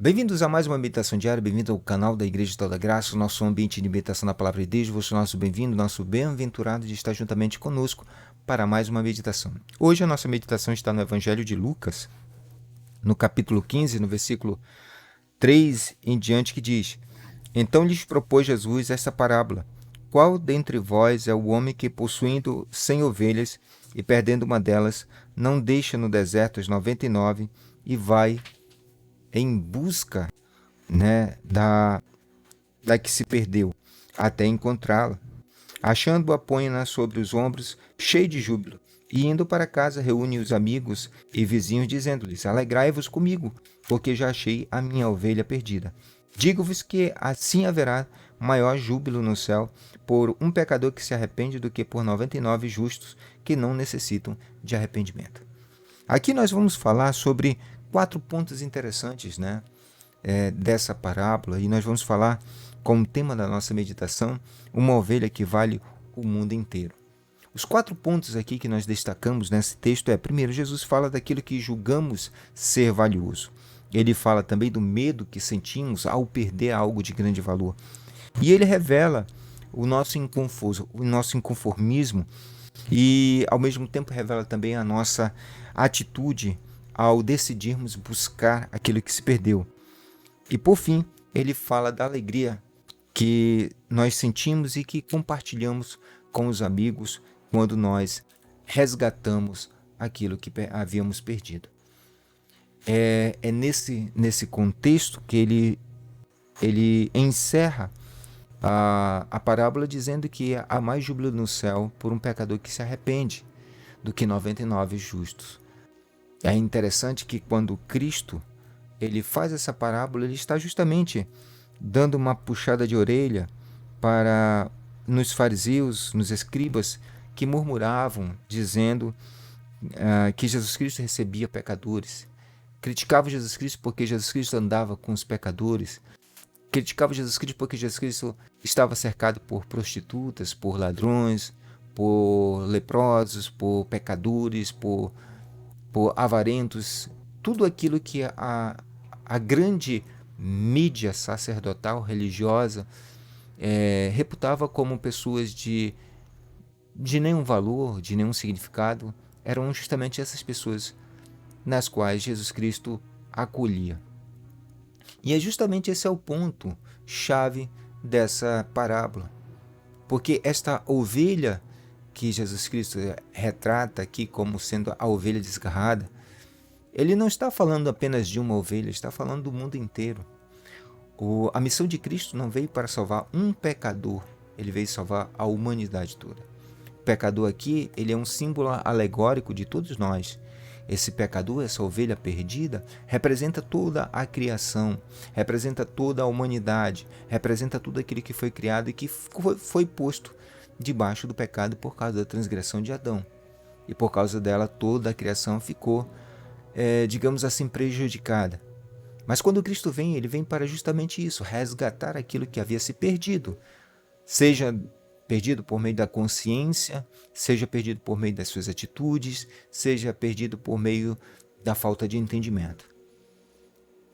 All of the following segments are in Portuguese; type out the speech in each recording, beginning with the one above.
Bem-vindos a mais uma meditação diária, bem-vindo ao canal da Igreja de Toda Graça, o nosso ambiente de meditação na Palavra de Deus. Você é nosso bem-vindo, nosso bem-aventurado de estar juntamente conosco para mais uma meditação. Hoje a nossa meditação está no Evangelho de Lucas, no capítulo 15, no versículo 3 em diante, que diz: Então lhes propôs Jesus esta parábola: Qual dentre vós é o homem que, possuindo 100 ovelhas e perdendo uma delas, não deixa no deserto as 99 e vai em busca, da que se perdeu, até encontrá-la? Achando-a, põe-na sobre os ombros, cheio de júbilo, e indo para casa, reúne os amigos e vizinhos, dizendo-lhes: Alegrai-vos comigo, porque já achei a minha ovelha perdida. Digo-vos que assim haverá maior júbilo no céu por um pecador que se arrepende do que por 99 justos que não necessitam de arrependimento. Aqui nós vamos falar sobre 4 pontos interessantes, dessa parábola, e nós vamos falar como tema da nossa meditação, uma ovelha que vale o mundo inteiro. Os 4 pontos aqui que nós destacamos nesse texto primeiro, Jesus fala daquilo que julgamos ser valioso. Ele fala também do medo que sentimos ao perder algo de grande valor. E ele revela o nosso inconformismo e, ao mesmo tempo, revela também a nossa atitude ao decidirmos buscar aquilo que se perdeu. E, por fim, ele fala da alegria que nós sentimos e que compartilhamos com os amigos quando nós resgatamos aquilo que havíamos perdido. É nesse contexto que ele encerra a parábola dizendo que há mais júbilo no céu por um pecador que se arrepende do que 99 justos. É interessante que quando Cristo ele faz essa parábola, ele está justamente dando uma puxada de orelha para nos fariseus, nos escribas, que murmuravam, dizendo que Jesus Cristo recebia pecadores. Criticavam Jesus Cristo porque Jesus Cristo andava com os pecadores. Criticavam Jesus Cristo porque Jesus Cristo estava cercado por prostitutas, por ladrões, por leprosos, por pecadores, por avarentos, tudo aquilo que a grande mídia sacerdotal, religiosa, reputava como pessoas de nenhum valor, de nenhum significado, eram justamente essas pessoas nas quais Jesus Cristo acolhia. E é justamente esse é o ponto chave dessa parábola, porque esta ovelha que Jesus Cristo retrata aqui como sendo a ovelha desgarrada, ele não está falando apenas de uma ovelha, está falando do mundo inteiro. A missão de Cristo não veio para salvar um pecador, ele veio salvar a humanidade toda. O pecador aqui, ele é um símbolo alegórico de todos nós. Esse pecador, essa ovelha perdida, representa toda a criação, representa toda a humanidade, representa tudo aquilo que foi criado e que foi posto debaixo do pecado por causa da transgressão de Adão. E por causa dela, toda a criação ficou, digamos assim, prejudicada. Mas quando Cristo vem, ele vem para justamente isso, resgatar aquilo que havia se perdido. Seja perdido por meio da consciência, seja perdido por meio das suas atitudes, seja perdido por meio da falta de entendimento.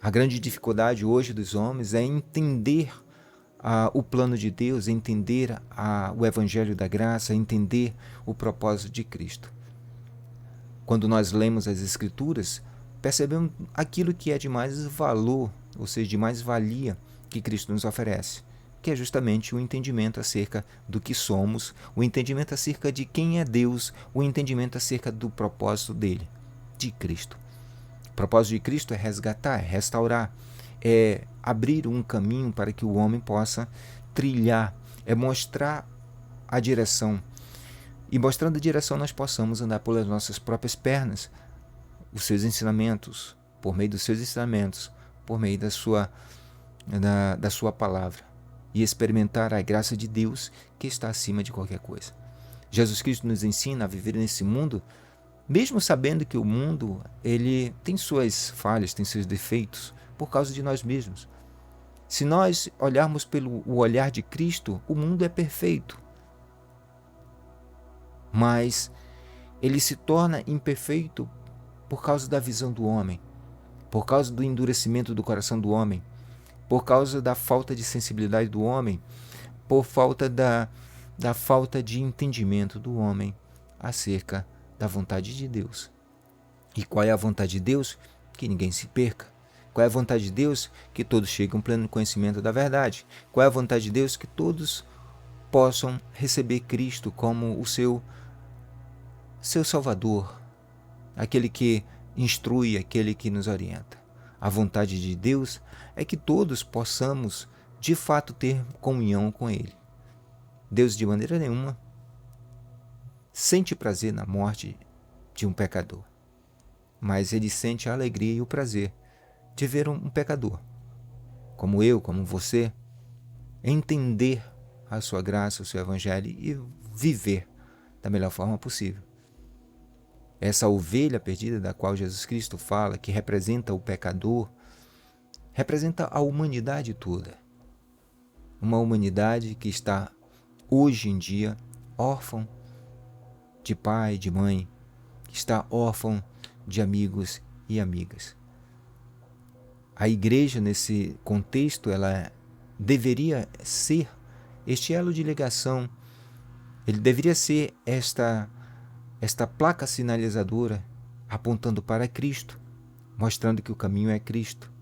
A grande dificuldade hoje dos homens é entender o plano de Deus, entender o Evangelho da Graça, entender o propósito de Cristo. Quando nós lemos as Escrituras, percebemos aquilo que é de mais valor, ou seja, de mais valia que Cristo nos oferece, que é justamente o entendimento acerca do que somos, o entendimento acerca de quem é Deus, o entendimento acerca do propósito dele, de Cristo. O propósito de Cristo é resgatar, é restaurar, é abrir um caminho para que o homem possa trilhar, é mostrar a direção. E mostrando a direção, nós possamos andar pelas nossas próprias pernas, os seus ensinamentos, por meio dos seus ensinamentos, por meio da sua palavra, e experimentar a graça de Deus que está acima de qualquer coisa. Jesus Cristo nos ensina a viver nesse mundo, mesmo sabendo que o mundo ele tem suas falhas, tem seus defeitos, por causa de nós mesmos. Se nós olharmos pelo olhar de Cristo, o mundo é perfeito. Mas ele se torna imperfeito por causa da visão do homem. por causa do endurecimento do coração do homem, por causa da falta de sensibilidade do homem, por falta da falta de entendimento do homem acerca da vontade de Deus. E qual é a vontade de Deus? Que ninguém se perca. Qual é a vontade de Deus? Que todos cheguem ao pleno conhecimento da verdade. Qual é a vontade de Deus? Que todos possam receber Cristo como o seu Salvador, aquele que instrui, aquele que nos orienta. A vontade de Deus é que todos possamos, de fato, ter comunhão com Ele. Deus, de maneira nenhuma, sente prazer na morte de um pecador, mas Ele sente a alegria e o prazer de ver um pecador, como eu, como você, entender a sua graça, o seu evangelho e viver da melhor forma possível. Essa ovelha perdida da qual Jesus Cristo fala, que representa o pecador, representa a humanidade toda. Uma humanidade que está, hoje em dia, órfã de pai, de mãe, que está órfã de amigos e amigas. A igreja, nesse contexto, ela deveria ser este elo de ligação, ele deveria ser esta placa sinalizadora apontando para Cristo, mostrando que o caminho é Cristo,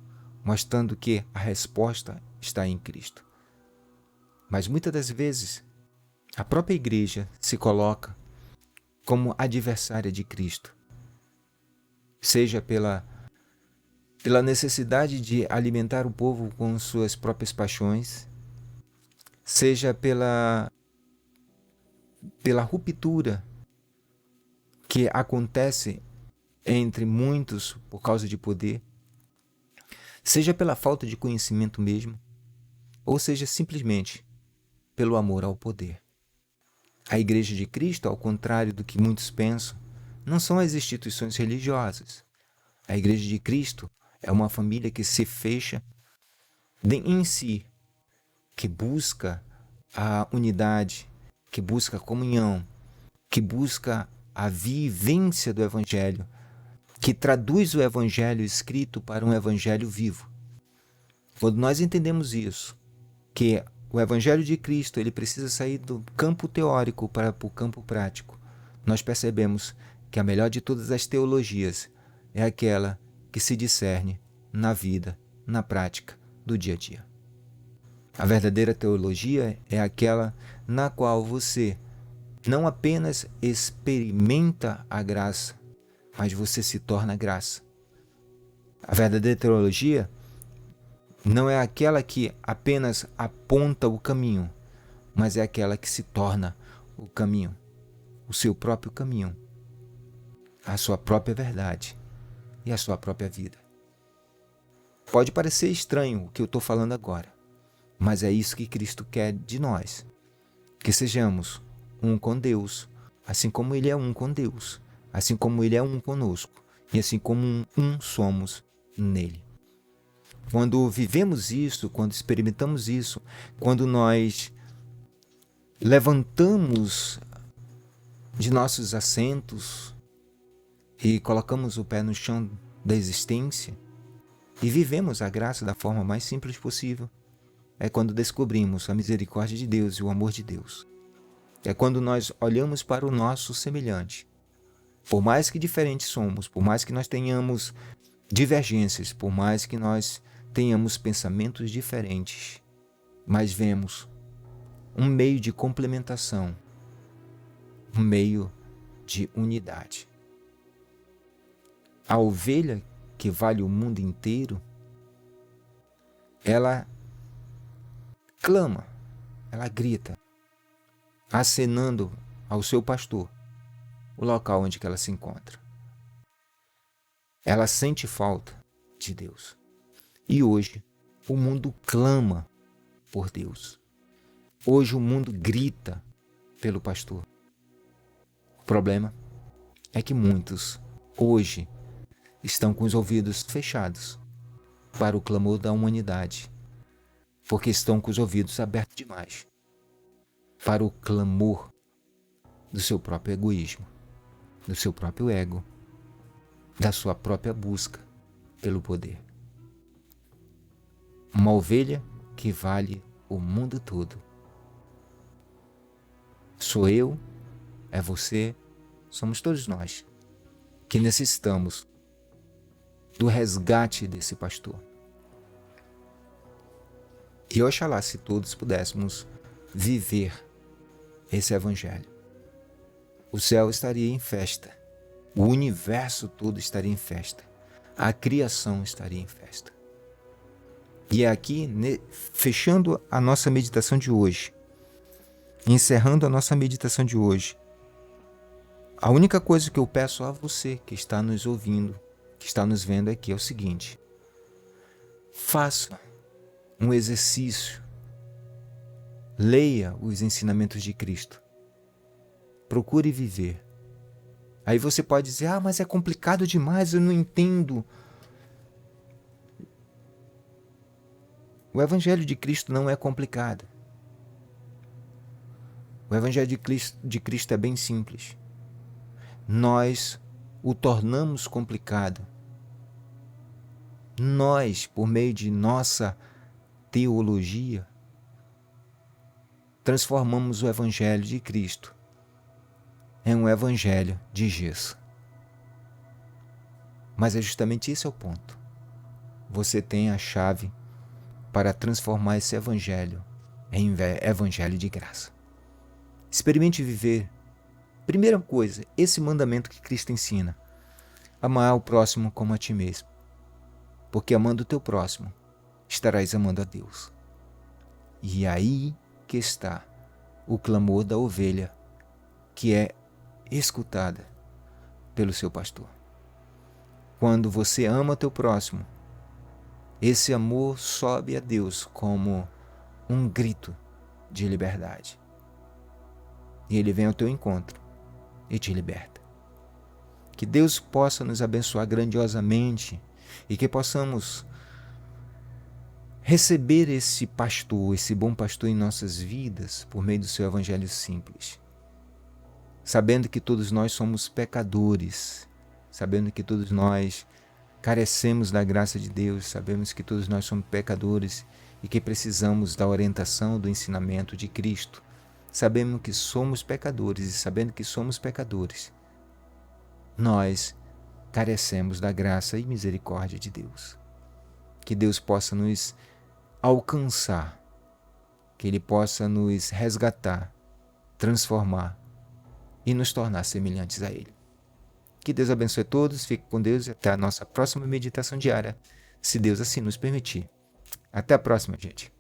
mostrando que a resposta está em Cristo. Mas muitas das vezes, a própria igreja se coloca como adversária de Cristo, seja pela necessidade de alimentar o povo com suas próprias paixões, seja pela ruptura que acontece entre muitos por causa de poder, seja pela falta de conhecimento mesmo, ou seja simplesmente pelo amor ao poder. A Igreja de Cristo, ao contrário do que muitos pensam, não são as instituições religiosas. A Igreja de Cristo é uma família que se fecha em si, que busca a unidade, que busca a comunhão, que busca a vivência do Evangelho, que traduz o Evangelho escrito para um Evangelho vivo. Quando nós entendemos isso, que o Evangelho de Cristo ele precisa sair do campo teórico para o campo prático, nós percebemos que a melhor de todas as teologias é aquela que se discerne na vida, na prática do dia a dia. A verdadeira teologia é aquela na qual você não apenas experimenta a graça, mas você se torna graça. A verdadeira teologia não é aquela que apenas aponta o caminho, mas é aquela que se torna o caminho, o seu próprio caminho, a sua própria verdade e a sua própria vida. Pode parecer estranho o que eu estou falando agora, mas é isso que Cristo quer de nós, que sejamos um com Deus, assim como Ele é um com Deus, assim como Ele é um conosco, e assim como um somos nele. Quando vivemos isso, quando experimentamos isso, quando nós levantamos de nossos assentos e colocamos o pé no chão da existência e vivemos a graça da forma mais simples possível, é quando descobrimos a misericórdia de Deus e o amor de Deus. É quando nós olhamos para o nosso semelhante. Por mais que diferentes somos, por mais que nós tenhamos divergências, por mais que nós tenhamos pensamentos diferentes, mas vemos um meio de complementação, um meio de unidade. A ovelha que vale o mundo inteiro, ela clama, ela grita, acenando ao seu pastor o local onde ela se encontra. Ela sente falta de Deus. E hoje o mundo clama por Deus. Hoje o mundo grita pelo pastor. O problema é que muitos hoje estão com os ouvidos fechados para o clamor da humanidade, porque estão com os ouvidos abertos demais para o clamor do seu próprio egoísmo, do seu próprio ego, da sua própria busca pelo poder. Uma ovelha que vale o mundo todo. Sou eu, é você, somos todos nós que necessitamos do resgate desse pastor. E oxalá se todos pudéssemos viver esse evangelho. O céu estaria em festa. O universo todo estaria em festa. A criação estaria em festa. E é aqui, fechando a nossa meditação de hoje, encerrando a nossa meditação de hoje, a única coisa que eu peço a você que está nos ouvindo, que está nos vendo aqui, é o seguinte: faça um exercício, leia os ensinamentos de Cristo, procure viver. Aí você pode dizer, mas é complicado demais, eu não entendo. O Evangelho de Cristo não é complicado. O Evangelho de Cristo é bem simples. Nós o tornamos complicado. Nós, por meio de nossa teologia, transformamos o Evangelho de Cristo em um evangelho de gesso. Mas é justamente esse é o ponto. Você tem a chave para transformar esse evangelho em evangelho de graça. Experimente viver, primeira coisa, esse mandamento que Cristo ensina: amar o próximo como a ti mesmo. Porque amando o teu próximo, estarás amando a Deus. E aí que está o clamor da ovelha, que é escutada pelo seu pastor. Quando você ama teu próximo, esse amor sobe a Deus como um grito de liberdade. E ele vem ao teu encontro e te liberta. Que Deus possa nos abençoar grandiosamente e que possamos receber esse pastor, esse bom pastor em nossas vidas por meio do seu evangelho simples. Sabendo que todos nós somos pecadores, sabendo que todos nós carecemos da graça de Deus, sabemos que todos nós somos pecadores e que precisamos da orientação, do ensinamento de Cristo. Sabemos que somos pecadores e sabendo que somos pecadores, nós carecemos da graça e misericórdia de Deus. Que Deus possa nos alcançar, que Ele possa nos resgatar, transformar e nos tornar semelhantes a Ele. Que Deus abençoe a todos, fique com Deus e até a nossa próxima meditação diária, se Deus assim nos permitir. Até a próxima, gente.